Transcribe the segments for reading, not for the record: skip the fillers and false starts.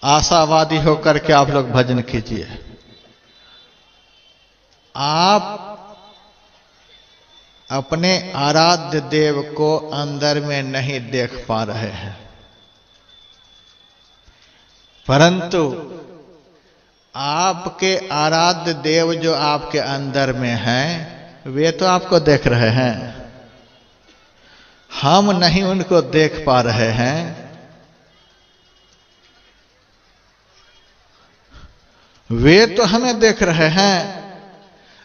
आशावादी होकर के आप लोग भजन कीजिए। आप अपने आराध्य देव को अंदर में नहीं देख पा रहे हैं, परंतु आपके आराध्य देव जो आपके अंदर में हैं वे तो आपको देख रहे हैं। हम नहीं उनको देख पा रहे हैं। वे तो हमें देख रहे हैं।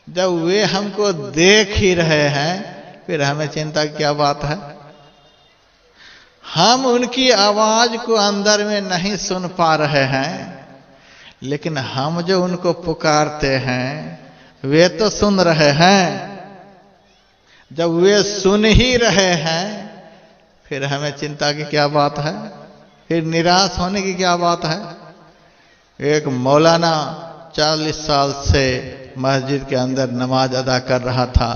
जब वे हमको देख ही रहे हैं फिर हमें चिंता की क्या बात है। हम उनकी आवाज को अंदर में नहीं सुन पा रहे हैं, लेकिन हम जो उनको पुकारते हैं वे तो सुन रहे हैं। जब वे सुन ही रहे हैं फिर हमें चिंता की क्या बात है, फिर निराश होने की क्या बात है। एक मौलाना 40 साल से मस्जिद के अंदर नमाज अदा कर रहा था।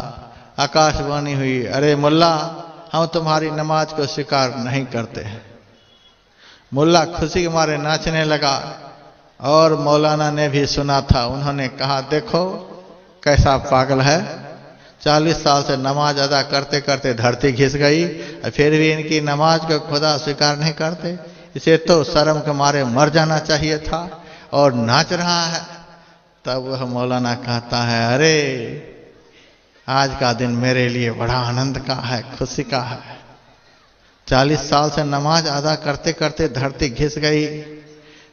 आकाशवाणी हुई, अरे मुल्ला हम तुम्हारी नमाज को स्वीकार नहीं करते हैं। मुल्ला खुशी के मारे नाचने लगा और मौलाना ने भी सुना था। उन्होंने कहा, देखो कैसा पागल है, 40 साल से नमाज अदा करते करते धरती घिस गई, फिर भी इनकी नमाज को खुदा स्वीकार नहीं करते। इसे तो शर्म के मारे मर जाना चाहिए था और नाच रहा है। तब वह मौलाना कहता है, अरे आज का दिन मेरे लिए बड़ा आनंद का है, खुशी का है। 40 साल से नमाज अदा करते करते धरती घिस गई,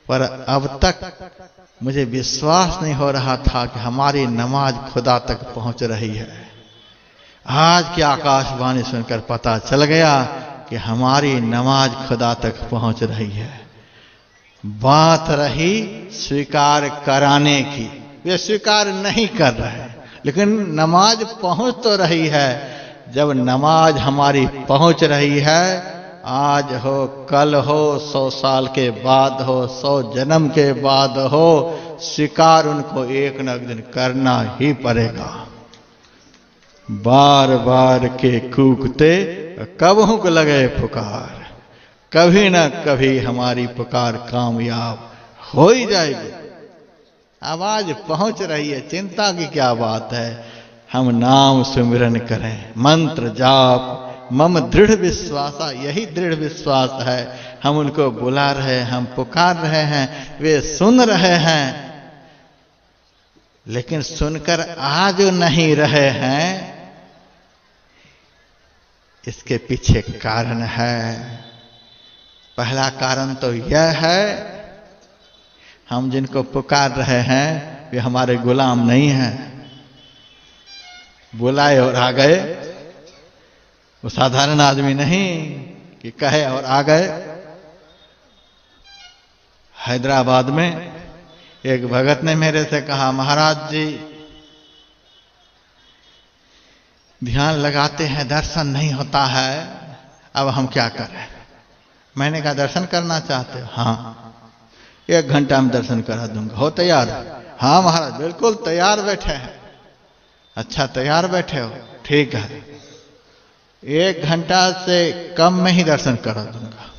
पर अब तक मुझे विश्वास नहीं हो रहा था कि हमारी नमाज खुदा तक पहुंच रही है। आज की आकाशवाणी सुनकर पता चल गया कि हमारी नमाज खुदा तक पहुंच रही है। बात रही स्वीकार कराने की, वे स्वीकार नहीं कर रहे, लेकिन नमाज पहुंच तो रही है। जब नमाज हमारी पहुंच रही है, आज हो कल हो 100 साल के बाद हो 100 जन्म के बाद हो, स्वीकार उनको एक न एक दिन करना ही पड़ेगा। बार बार के कूकते कब हुक लगे पुकार, कभी न कभी हमारी पुकार कामयाब हो ही जाएगी। आवाज पहुंच रही है, चिंता की क्या बात है। हम नाम सुमिरन करें, मंत्र जाप, मम दृढ़ विश्वास, यही दृढ़ विश्वास है। हम उनको बुला रहे हैं, हम पुकार रहे हैं, वे सुन रहे हैं, लेकिन सुनकर आज नहीं रहे हैं। इसके पीछे कारण है। पहला कारण तो यह है, हम जिनको पुकार रहे हैं वे हमारे गुलाम नहीं हैं। बुलाए और आ गए, वो साधारण आदमी नहीं कि कहे और आ गए। हैदराबाद में एक भगत ने मेरे से कहा, महाराज जी ध्यान लगाते हैं दर्शन नहीं होता है, अब हम क्या करें। मैंने कहा, दर्शन करना चाहते हो? हाँ, 1 घंटा में दर्शन करा दूंगा, हो तैयार? हाँ महाराज बिल्कुल तैयार बैठे हैं। अच्छा तैयार बैठे हो, ठीक है, 1 घंटा से कम में ही दर्शन करा दूंगा।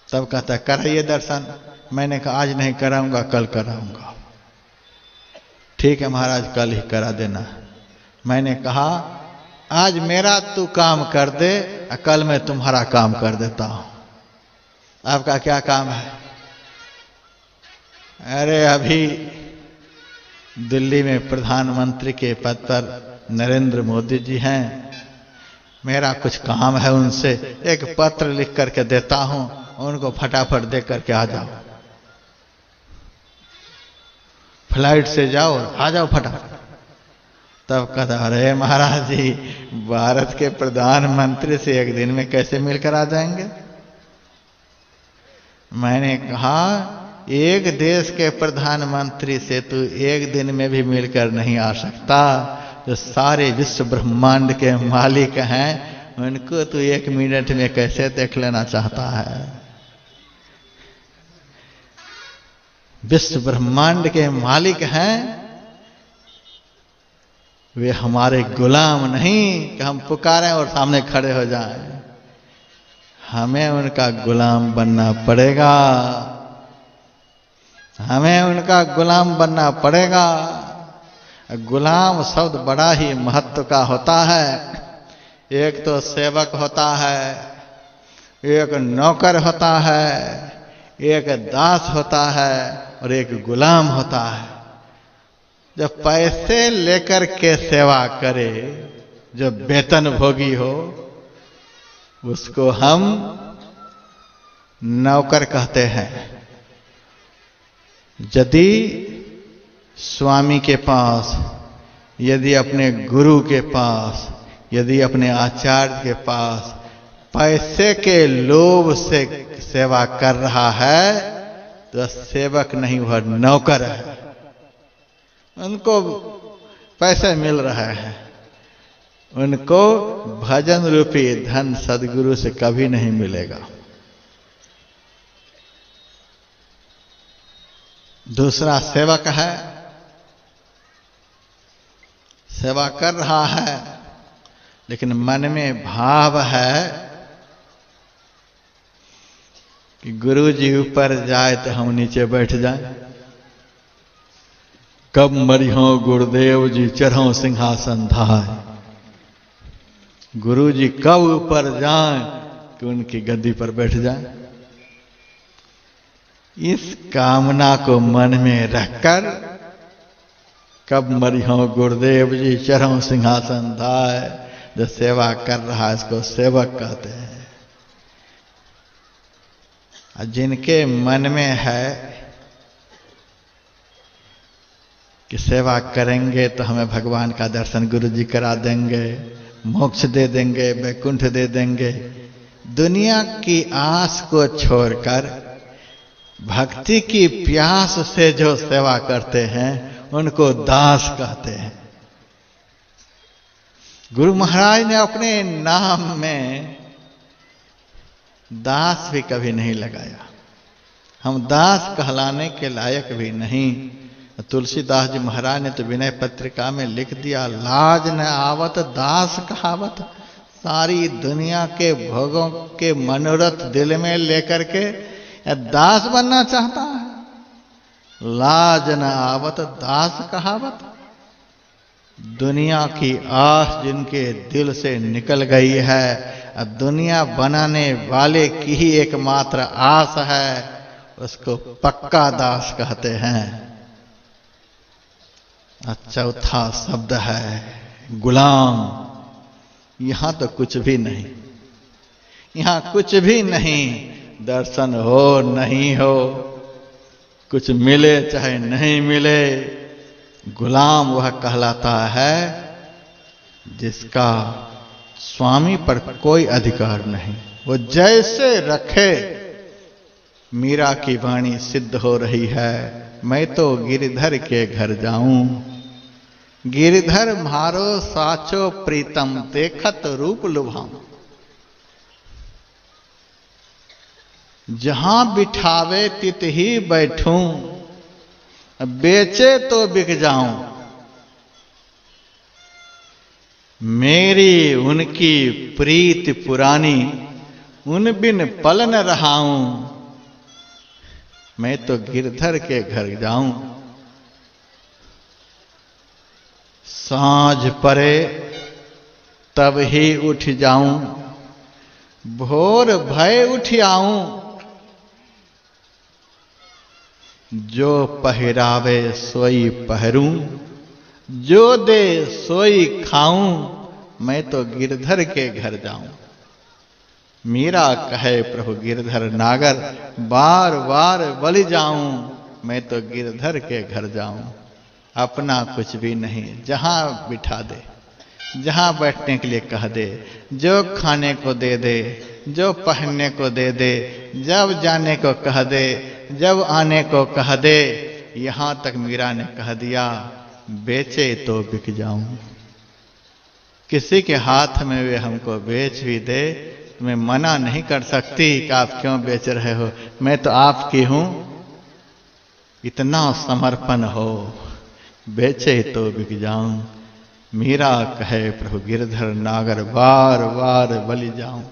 तब कहता है, कराइए दर्शन। मैंने कहा, आज नहीं कराऊंगा, कल कराऊंगा। ठीक है महाराज, कल ही करा देना। मैंने कहा, आज मेरा तू काम कर दे, कल मैं तुम्हारा काम कर देता हूं। आपका क्या काम है? अरे अभी दिल्ली में प्रधानमंत्री के पद पर नरेंद्र मोदी जी हैं, मेरा कुछ काम है, उनसे एक पत्र लिख करके देता हूं, उनको फटाफट दे करके आ जाओ। फ्लाइट से जाओ, आ जाओ फटाफट। तब कहता, अरे महाराज जी भारत के प्रधानमंत्री से 1 दिन में कैसे मिलकर आ जाएंगे? मैंने कहा, एक देश के प्रधानमंत्री से तू 1 दिन में भी मिलकर नहीं आ सकता। जो सारे विश्व ब्रह्मांड के मालिक हैं उनको तू 1 मिनट में कैसे देख लेना चाहता है? विश्व ब्रह्मांड के मालिक हैं, वे हमारे गुलाम नहीं कि हम पुकारें और सामने खड़े हो जाएं। हमें उनका गुलाम बनना पड़ेगा, हमें उनका गुलाम बनना पड़ेगा। गुलाम शब्द बड़ा ही महत्व का होता है। एक तो सेवक होता है, एक नौकर होता है, एक दास होता है और एक गुलाम होता है। जो पैसे लेकर के सेवा करे, जो वेतन भोगी हो, उसको हम नौकर कहते हैं। यदि स्वामी के पास, यदि अपने गुरु के पास, यदि अपने आचार्य के पास पैसे के लोभ से सेवा कर रहा है तो सेवक नहीं, वह नौकर है। उनको पैसे मिल रहे हैं, उनको भजन रूपी धन सदगुरु से कभी नहीं मिलेगा। दूसरा सेवक है, सेवा कर रहा है लेकिन मन में भाव है कि गुरु जी ऊपर जाए तो हम नीचे बैठ जाएं। कब मरिहो गुरुदेव जी चढ़ो सिंहासन धाय। गुरु जी कब ऊपर जाएं कि उनकी गद्दी पर बैठ जाएं। इस कामना को मन में रखकर कब मरिहो गुरुदेव जी चढ़ो सिंहासन धाय, जो सेवा कर रहा है इसको सेवक कहते हैं। जिनके मन में है कि सेवा करेंगे तो हमें भगवान का दर्शन गुरु जी करा देंगे, मोक्ष दे देंगे, वैकुंठ दे देंगे, दुनिया की आस को छोड़कर भक्ति की प्यास से जो सेवा करते हैं उनको दास कहते हैं। गुरु महाराज ने अपने नाम में दास भी कभी नहीं लगाया। हम दास कहलाने के लायक भी नहीं। तुलसीदास जी महाराज ने तो विनय पत्रिका में लिख दिया, लाज न आवत दास कहावत। सारी दुनिया के भोगों के मनोरथ दिल में लेकर के दास बनना चाहता है। लाज न आवत दास कहावत। दुनिया की आस जिनके दिल से निकल गई है, दुनिया बनाने वाले की ही एकमात्र आस है, उसको पक्का दास कहते हैं। चौथा शब्द है गुलाम। यहां तो कुछ भी नहीं, यहां कुछ भी नहीं। दर्शन हो नहीं हो, कुछ मिले चाहे नहीं मिले, गुलाम वह कहलाता है जिसका स्वामी पर कोई अधिकार नहीं, वो जैसे रखे। मीरा की वाणी सिद्ध हो रही है, मैं तो गिरधर के घर जाऊं। गिरधर मारो साचो प्रीतम, देखत रूप लुभाऊं। जहां बिठावे तित ही बैठूं, बेचे तो बिक जाऊं। मेरी उनकी प्रीत पुरानी, उन बिन पल न रहाऊं। मैं तो गिरधर के घर जाऊं। सांझ परे तब ही उठ जाऊं, भोर भय उठ आऊं। जो पहरावे सोई पहरूं, जो दे सोई खाऊं। मैं तो गिरधर के घर जाऊं। मीरा कहे प्रभु गिरधर नागर, बार बार बलि जाऊं। मैं तो गिरधर के घर जाऊं। अपना कुछ भी नहीं, जहां बिठा दे, जहां बैठने के लिए कह दे, जो खाने को दे दे, जो पहनने को दे दे, जब जाने को कह दे, जब आने को कह दे। यहां तक मीरा ने कह दिया, बेचे तो बिक जाऊं। किसी के हाथ में वे हमको बेच भी दे, मैं मना नहीं कर सकती कि आप क्यों बेच रहे हो, मैं तो आपकी हूं। इतना समर्पण हो, बेचे तो बिक जाऊं। मीरा कहे प्रभु गिरधर नागर, बार बार बलि जाऊं।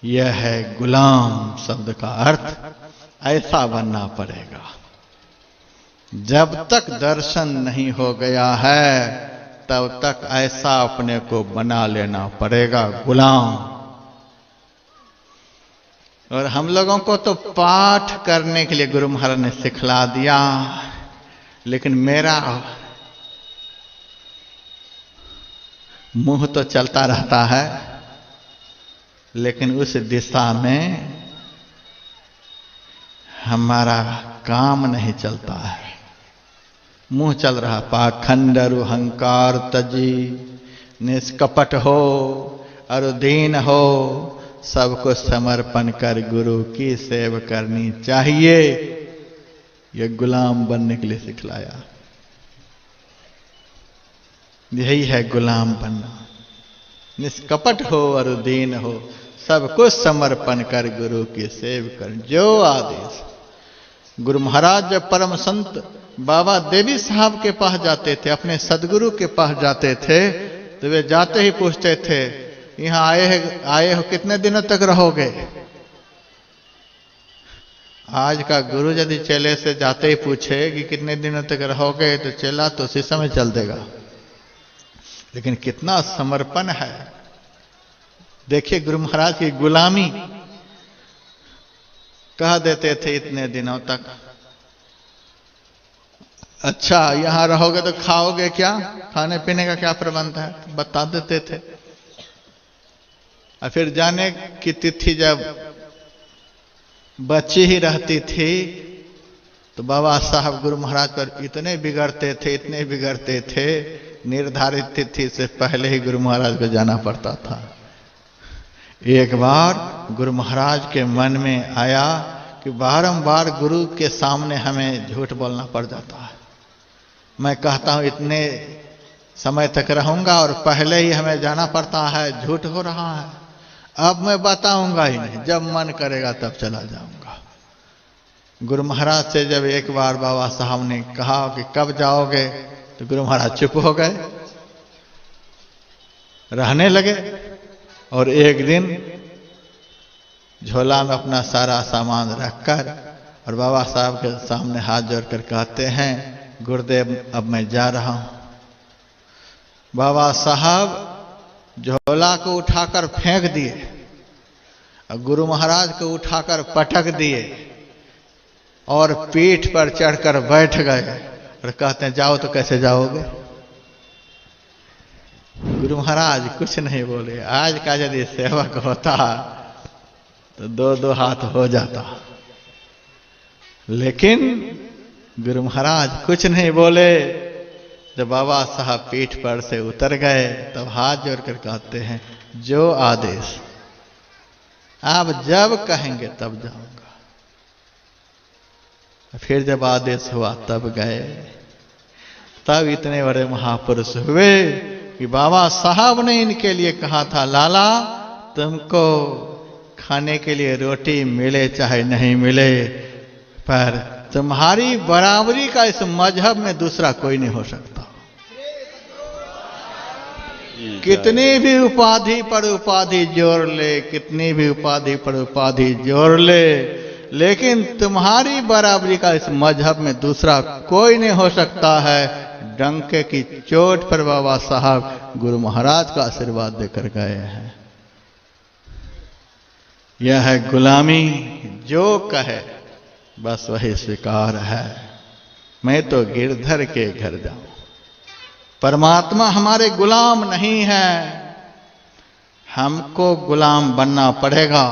यह है गुलाम शब्द का अर्थ। ऐसा बनना पड़ेगा। जब तक दर्शन नहीं हो गया है तब तक ऐसा अपने को बना लेना पड़ेगा गुलाम। और हम लोगों को तो पाठ करने के लिए गुरु महाराज ने सिखला दिया, लेकिन मेरा मुंह तो चलता रहता है, लेकिन उस दिशा में हमारा काम नहीं चलता है। मुंह चल रहा, पाखंड अहंकार तजी, निष्कपट हो और दीन हो, सबको समर्पण कर गुरु की सेवा करनी चाहिए। यह गुलाम बनने के लिए सिखलाया। यही है गुलाम बनना। निष्कपट हो और दीन हो, सबको समर्पण कर गुरु की सेवा कर। जो आदेश गुरु महाराज जब परम संत बाबा देवी साहब के पास जाते थे, अपने सदगुरु के पास जाते थे, तो वे जाते ही पूछते थे, यहां आए हो कितने दिनों तक रहोगे? आज का गुरु यदि चेले से जाते ही पूछे कि कितने दिनों तक रहोगे, तो चेला तो उसी समय चल देगा। लेकिन कितना समर्पण है। देखिए गुरु महाराज की गुलामी। कह देते थे इतने दिनों तक। अच्छा यहां रहोगे तो खाओगे क्या? खाने पीने का क्या प्रबंध है? बता देते थे। और फिर जाने की तिथि जब बच्ची ही रहती थी, तो बाबा साहब गुरु महाराज पर इतने बिगड़ते थे, निर्धारित तिथि से पहले ही गुरु महाराज को जाना पड़ता था। एक बार गुरु महाराज के मन में आया कि बारंबार गुरु के सामने हमें झूठ बोलना पड़ जाता है। मैं कहता हूं इतने समय तक रहूंगा और पहले ही हमें जाना पड़ता है, झूठ हो रहा है। अब मैं बताऊंगा ही नहीं, जब मन करेगा तब चला जाऊंगा। गुरु महाराज से जब एक बार बाबा साहब ने कहा कि कब जाओगे, तो गुरु महाराज चुप हो गए, रहने लगे। और एक दिन झोला में अपना सारा सामान रखकर और बाबा साहब के सामने हाथ जोड़कर कहते हैं, गुरुदेव अब मैं जा रहा हूं। बाबा साहब झोला को उठाकर फेंक दिए और गुरु महाराज को उठाकर पटक दिए और पीठ पर चढ़कर बैठ गए और कहते हैं जाओ। तो कैसे जाओगे? गुरु महाराज कुछ नहीं बोले। आज का यदि सेवक होता तो दो हाथ हो जाता, लेकिन गुरु महाराज कुछ नहीं बोले। जब बाबा साहब पीठ पर से उतर गए तब हाथ जोड़कर कहते हैं, जो आदेश आप जब कहेंगे तब जाऊंगा। फिर जब आदेश हुआ तब गए। तब इतने बड़े महापुरुष हुए कि बाबा साहब ने इनके लिए कहा था, लाला तुमको खाने के लिए रोटी मिले चाहे नहीं मिले, पर तुम्हारी बराबरी का इस मजहब में दूसरा कोई नहीं हो सकता। कितनी भी उपाधि पर उपाधि जोड़ ले, कितनी भी उपाधि पर उपाधि जोड़ ले, लेकिन तुम्हारी बराबरी का इस मजहब में दूसरा कोई नहीं हो सकता है। डंके की चोट पर बाबा साहब गुरु महाराज का आशीर्वाद देकर गए हैं। यह है गुलामी। जो कहे बस वही स्वीकार है। मैं तो गिरधर के घर जाऊं। परमात्मा हमारे गुलाम नहीं है, हमको गुलाम बनना पड़ेगा।